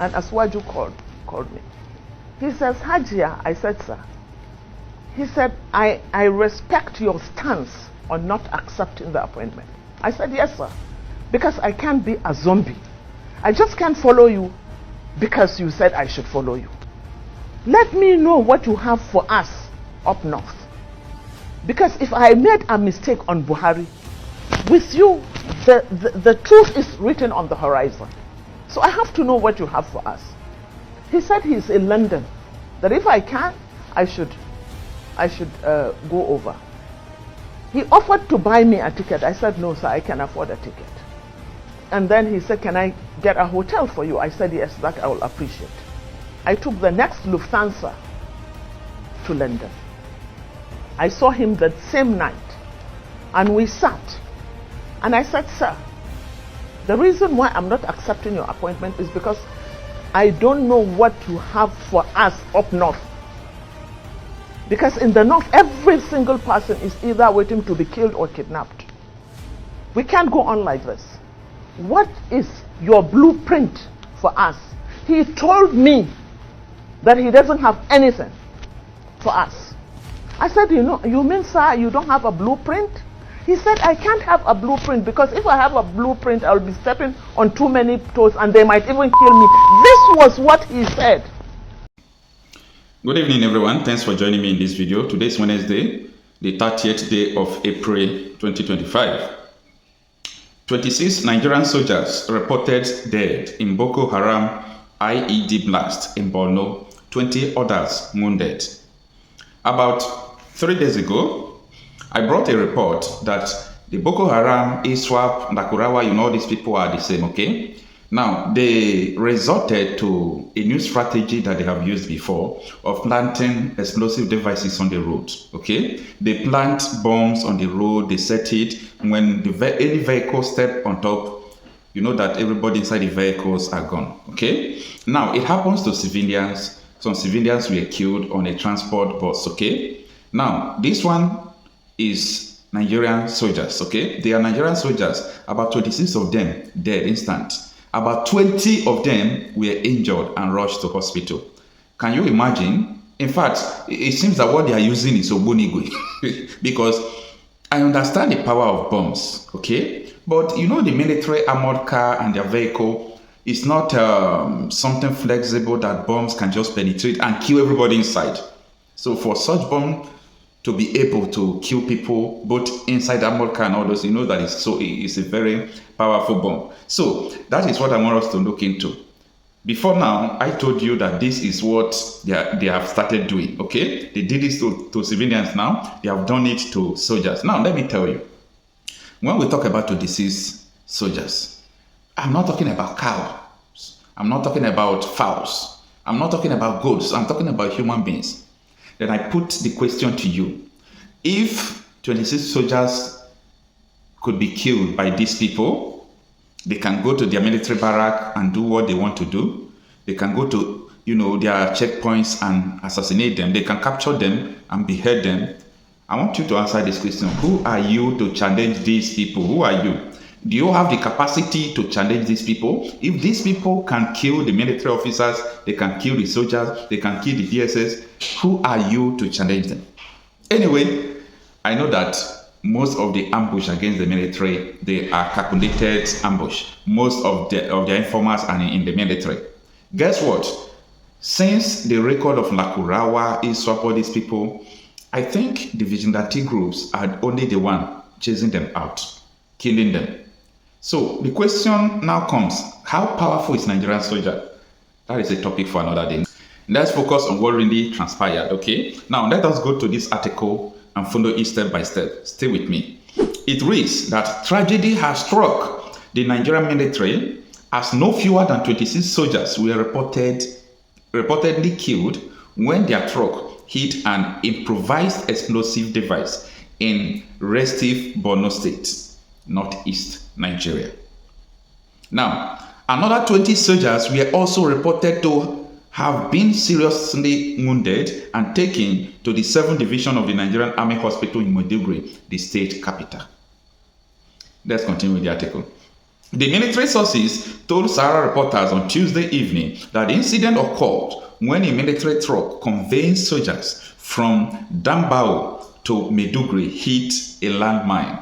and Auaju called me. He says, Hajia, I said, sir. He said, I respect your stance on not accepting the appointment. I said, yes, sir, because I can't be a zombie. I just can't follow you because you said I should follow you. Let me know what you have for us up north. Because if I made a mistake on Buhari, with you, the truth is written on the horizon. So I have to know what you have for us. He said he's in London, that if I can, I should go over. He offered to buy me a ticket. I said, no, sir, I can afford a ticket. And then he said, can I get a hotel for you? I said, yes, that I will appreciate. I took the next Lufthansa to London. I saw him that same night, and we sat. And I said, sir, the reason why I'm not accepting your appointment is because I don't know what you have for us up north. Because in the north, every single person is either waiting to be killed or kidnapped. We can't go on like this. What is your blueprint for us? He told me that he doesn't have anything for us. I said, you mean, sir, you don't have a blueprint? He said, I can't have a blueprint because if I have a blueprint, I'll be stepping on too many toes and they might even kill me. This was what he said. Good evening, everyone. Thanks for joining me in this video. Today is Wednesday, the 30th day of April 2025. 26 Nigerian soldiers reported dead in Boko Haram IED blast in Borno, 20 others wounded. About 3 days ago, I brought a report that the Boko Haram, ISWAP, Nakurawa, all these people are the same, okay? Now, they resorted to a new strategy that they have used before of planting explosive devices on the road, okay? They plant bombs on the road, they set it. When any vehicle step on top, you know that everybody inside the vehicles are gone, okay? Now, it happens to civilians. Some civilians were killed on a transport bus, okay? Now, this one is Nigerian soldiers, okay? They are Nigerian soldiers, about 26 of them dead instant. About 20 of them were injured and rushed to hospital. Can you imagine? In fact, it seems that what they are using is Obonigwe. Because I understand the power of bombs, okay? But the military armored car and their vehicle is not something flexible that bombs can just penetrate and kill everybody inside. So for such bomb to be able to kill people both inside the armored car and all those, that it's a very powerful bomb. So that is what I want us to look into. Before now, I told you that this is what they have started doing, okay? They did this to civilians now. They have done it to soldiers. Now, let me tell you. When we talk about 26 soldiers, I'm not talking about cows. I'm not talking about fowls. I'm not talking about goats. I'm talking about human beings. Then I put the question to you. If 26 soldiers could be killed by these people, they can go to their military barrack and do what they want to do. They can go to, their checkpoints and assassinate them. They can capture them and behead them. I want you to answer this question. Who are you to challenge these people? Who are you? Do you have the capacity to challenge these people? If these people can kill the military officers, they can kill the soldiers, they can kill the DSS, who are you to challenge them? Anyway, I know that most of the ambush against the military, they are calculated ambush. Most of their informers are in the military. Guess what? Since the record of Nakurawa, ISWAP, all these people, I think the vigilante groups are only the one chasing them out, killing them. So the question now comes, how powerful is Nigerian soldier? That is a topic for another day. Let's focus on what really transpired, okay? Now let us go to this article and follow it step by step. Stay with me. It reads that tragedy has struck the Nigerian military as no fewer than 26 soldiers were reportedly killed when their truck hit an improvised explosive device in restive Borno State, northeast Nigeria. Now, another 20 soldiers were also reported to have been seriously wounded and taken to the 7th Division of the Nigerian Army Hospital in Maiduguri, the state capital. Let's continue with the article. The military sources told Sahara reporters on Tuesday evening that the incident occurred when a military truck conveying soldiers from Dambao to Maiduguri hit a landmine.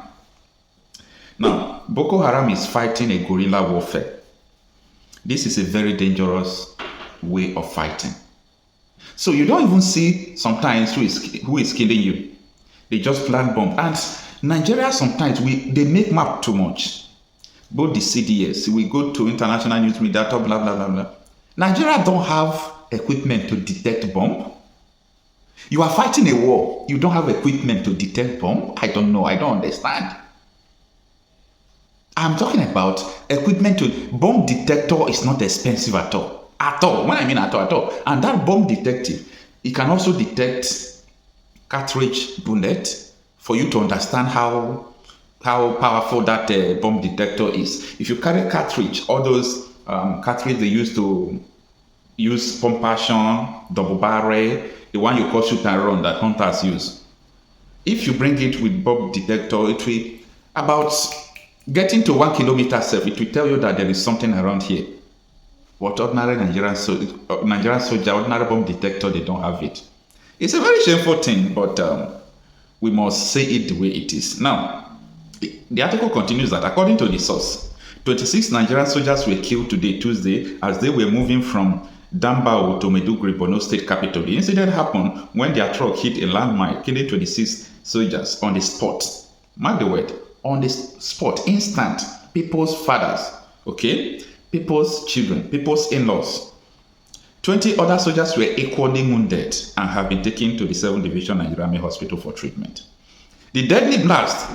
Now, Boko Haram is fighting a guerrilla warfare. This is a very dangerous way of fighting. So you don't even see sometimes who is killing you. They just plant bomb. And Nigeria sometimes, they make map too much. Both the CDS, we go to international news media, blah, blah, blah, blah. Nigeria don't have equipment to detect bomb. You are fighting a war. You don't have equipment to detect bomb. I don't know. I don't understand. I'm talking about equipment to bomb detector is not expensive at all. At all. When I mean at all. And that bomb detector, it can also detect cartridge bullet for you to understand how powerful that bomb detector is. If you carry cartridge, all those cartridge they used to use pump action, double barrel, the one you call shoot and run that hunters use. If you bring it with bomb detector, it will about getting to 1 kilometer safe, it will tell you that there is something around here. But ordinary Nigerian soldier, ordinary bomb detector, they don't have it. It's a very shameful thing, but we must say it the way it is. Now, the article continues that according to the source, 26 Nigerian soldiers were killed today, Tuesday, as they were moving from Dambao to Maiduguri, Borno state capital. The incident happened when their truck hit a landmine, killing 26 soldiers on the spot. Mark the word, on the spot, instant. People's fathers, okay? People's children, people's in-laws. 20 other soldiers were equally wounded and have been taken to the 7th Division Nigerian Army Hospital for treatment. The deadly blast,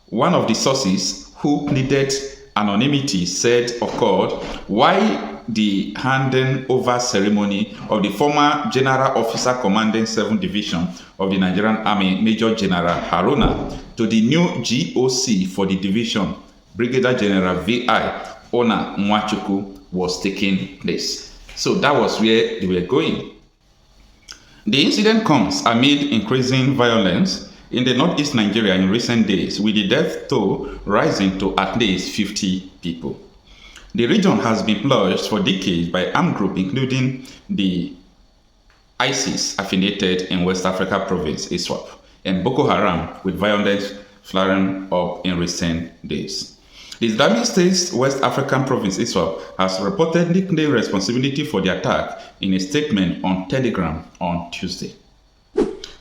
one of the sources who pleaded anonymity said occurred while the handing over ceremony of the former general officer commanding 7th Division of the Nigerian Army, Major General Haruna, to the new GOC for the division, Brigadier General V.I. Ona Nwachukwu, was taking place. So that was where they were going. The incident comes amid increasing violence in the northeast Nigeria in recent days, with the death toll rising to at least 50 people. The region has been plunged for decades by armed groups, including the ISIS affiliated in West Africa province, ISWAP, and Boko Haram, with violence flaring up in recent days. The Islamic State's West African province, ISWAP, has reportedly claimed responsibility for the attack in a statement on Telegram on Tuesday.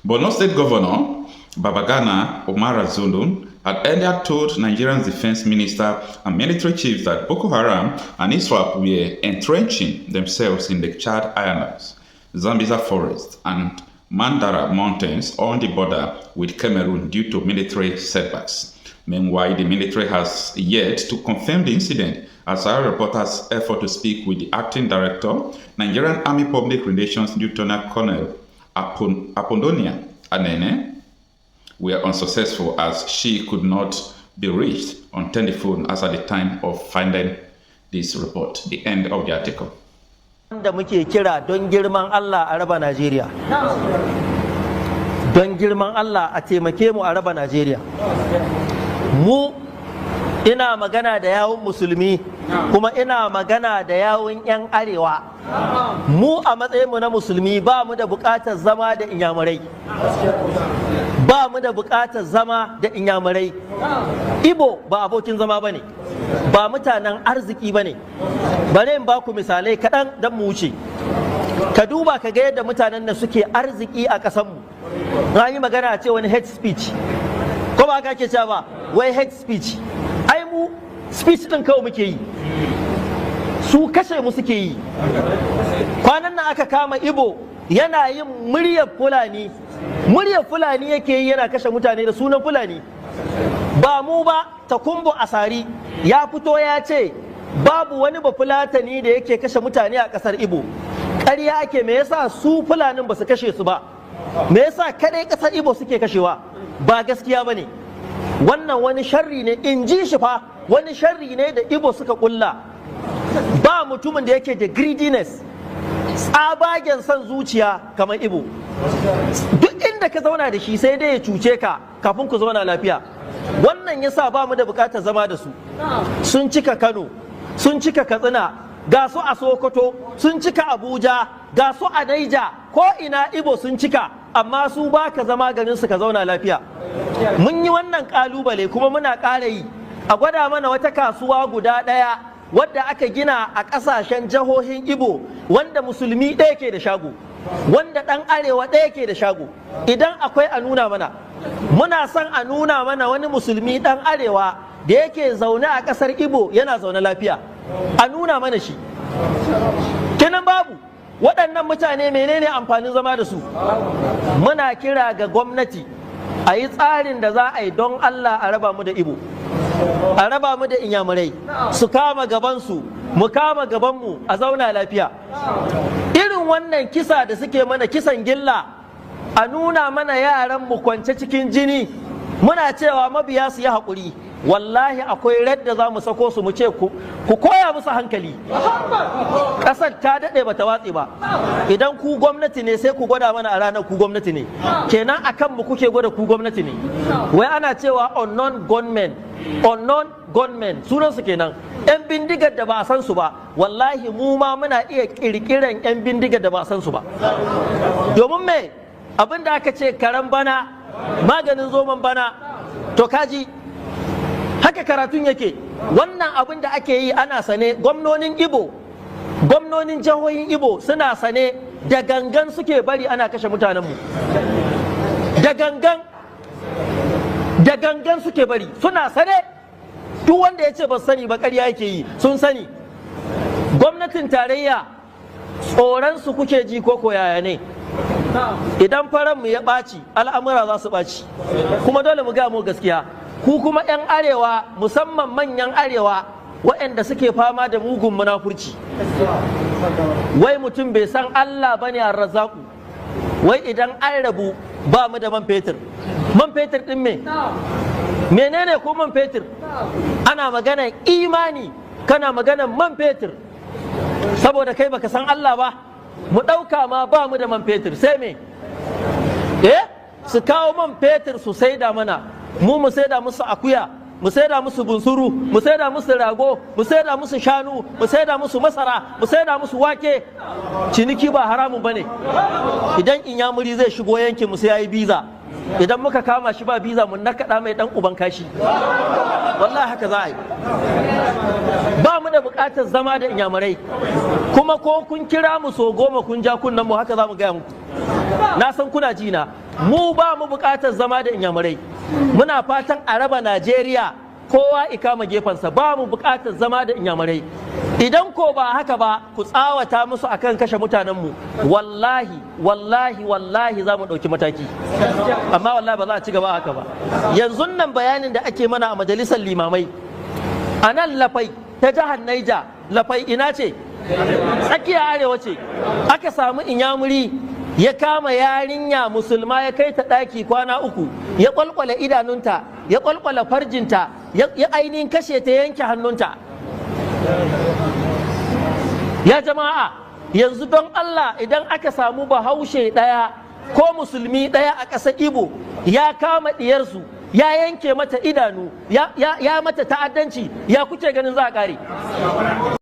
Borno State Governor Babagana Umara Zulum had earlier told Nigeria's defense minister and military chiefs that Boko Haram and ISWAP were entrenching themselves in the Chad Islands, Zambiza Forest, and Mandara Mountains on the border with Cameroon due to military setbacks. Meanwhile, the military has yet to confirm the incident, as our reporters' effort to speak with the acting director, Nigerian Army Public Relations Lieutenant Colonel Apondonia Anene, were unsuccessful as she could not be reached on telephone as at the time of finding this report. The end of the article. Da muke kira don girman Allah a raba Najeriya. Don girman Allah a taimake mu a raba Najeriya. Mu ina magana da yawun musulmi kuma ina magana da yawun 'yan arewa. Mu a matsayinmu na musulmi ba mu da buƙatar zama da inyamurai. Ba mu da buƙatar zama da inyamurai. Ibo ba abokin zama ba ne, ba mutanen arziki ba ne. Bari in ba ku misalai kaɗan don mu wuce. Ka duba ka ga yadda mutanen da suke arziki a ƙasanmu. Na yi magana ce wani hate speech. Ko ba ka ke cewa ba, wai hate speech. Ai mu speech ɗin kawai muke yi. Su kashe mu suke yi. Kwanan nan aka kama Ibo yana yin muryar Fulani. Muryar Fulani yake yi yana kashe mutane da sunan Fulani. Ba mu ba, Takumbo Asari ya fito ya ce babu wani bafulatani da yake kashe mutane a ƙasar Ibo. Ƙarya ake, me yasa su Fulanin ba su kashe su ba? Me yasa kadai ƙasar Ibo suke kashewa? Ba gaskiya bane. Wannan wani sharri ne, in ji shi fa, wani sharri ne da Ibo suka kulla. Ba mutumin da yake da greediness, tsabagen son zuciya kamar Ibo. Duk inda ka zauna da shi sai dai ya cuce ka kafin ku zauna lafiya. wannan yasa ba mu da bukatar zama da su. Sun cika Kano, sun cika Katsina, ga su a Sokoto, sun cika Abuja, ga su a Naija, ko ina Ibo sun cika, amma su ba ka zama garin su ka zauna lafiya. Mun yi wannan kalubale kuma muna ƙara yi, a gwada mana wata kasuwa guda ɗaya wadda aka gina a ƙasashen jihohin Ibo wanda musulmi ɗaya ke da shago, wanda ɗan arewa ɗaya ke da shago. Idan akwai a nuna mana, muna son a nuna mana wani musulmi ɗan arewa da yake zaune a ƙasar Ibo yana zaune lafiya, a nuna mana shi. Kenan babu. Waɗannan mutane menene amfanin zama da su? Muna kira ga gwamnati a yi tsarin da za a yi don Allah a raba mu da Ibo, a raba mu da Inyamurai, su kama gabansu, mu kama gabanmu, a zauna lafiya. Irin wannan kisa da suke mana, kisan gilla, a nuna mana yaran mu kwance cikin jini, muna cewa mabiya su yi haƙuri. Wallahi akwai radda za mu sako su mu ce ku koya musu hankali. Ƙasar ta daɗe bata watse ba. Idan ku gwamnati ne sai ku gwada mana a ranar ku gwamnati ne. Kenan akan mu kuke gwada ku gwamnati ne. Wai ana cewa unknown gunmen sunan su kenan. 'Yan bindigar da ba a san su ba, wallahi mu ma muna iya ƙirƙiran 'yan bindigar da ba a san su ba. Domin me abin da aka ce karen bana maganin zoman bana, to kaji haka karatun yake. Wannan abin da ake yi ana sane, gwamnonin jihohin Ibo suna sane, da gangan suke bari ana kashe mutanenmu, da gangan suke bari, suna sane. Duk wanda ya ce ba sani ba ƙarya yake yi, sun sani. Gwamnatin tarayya tsoron su kuke ji ko yaya ne? Idan faranmu ya ɓaci, al'amura za su ɓaci, kuma dole mu ga mu gaskiya. Ku kuma 'yan arewa, musamman manyan arewa waɗanda suke fama da mugun munafurci, wai mutum bai san Allah bane ar-Razzaqu, wai idan an rabu ba mu da man fetur. Man fetur din me? Menene ko man fetur? Ana maganar imani, kana maganar man fetur. Saboda kai baka san Allah ba, mu ɗauka ma ba mu da man fetur, sai me? Su kawo man fetur su saida mana, mu saida musu akuya, mu saida musu bunsuru, mu saida musu rago, mu saida musu shanu, mu saida musu masara, mu saida musu wake. Ciniki ba haramun bane. Idan Inyamuri zai shigo yankin mu sai yayi biza, idan muka kama shi ba biza mun nakaɗa mai dan uban kashi. Wallahi haka za a yi. Ba mu da buƙatar zama da Inyamurai, kuma ko kun kira mu so goma kun ja kunnen mu, haka za mu gaya muku. Na san kuna ji na. Mu ba mu buƙatar zama da Inyamurai, muna fatan a raba Najeriya, kowa ikama gefensa. Ba mu buƙatar zama da Inyamurai. Idan ko ba haka ba, ku tsawata musu akan kashe mutanenmu, wallahi za mu ɗauki mataki. Amma wallahi ba za a ci gaba haka ba. Yanzu nan bayanin da ake mana a majalisar limamai, a nan Lafai ta jihar Naija, Lafai ina ce? Tsakiya arewa ce. Aka samu Inyamuri ya kama yarinya musulma, ya kai ta ɗaki kwana 3, ya kwalkwala idanunta, ya kwalkwala farjinta, ya ainihin kashe ta, yanke hannunta. Ya jama'a, yanzu don Allah, idan aka samu bahaushe ɗaya ko musulmi ɗaya a ƙasar Ibo ya kama ɗiyarsu, ya yanke mata idanu, ya mata ta'addanci, ya kuke ganin za a ƙare?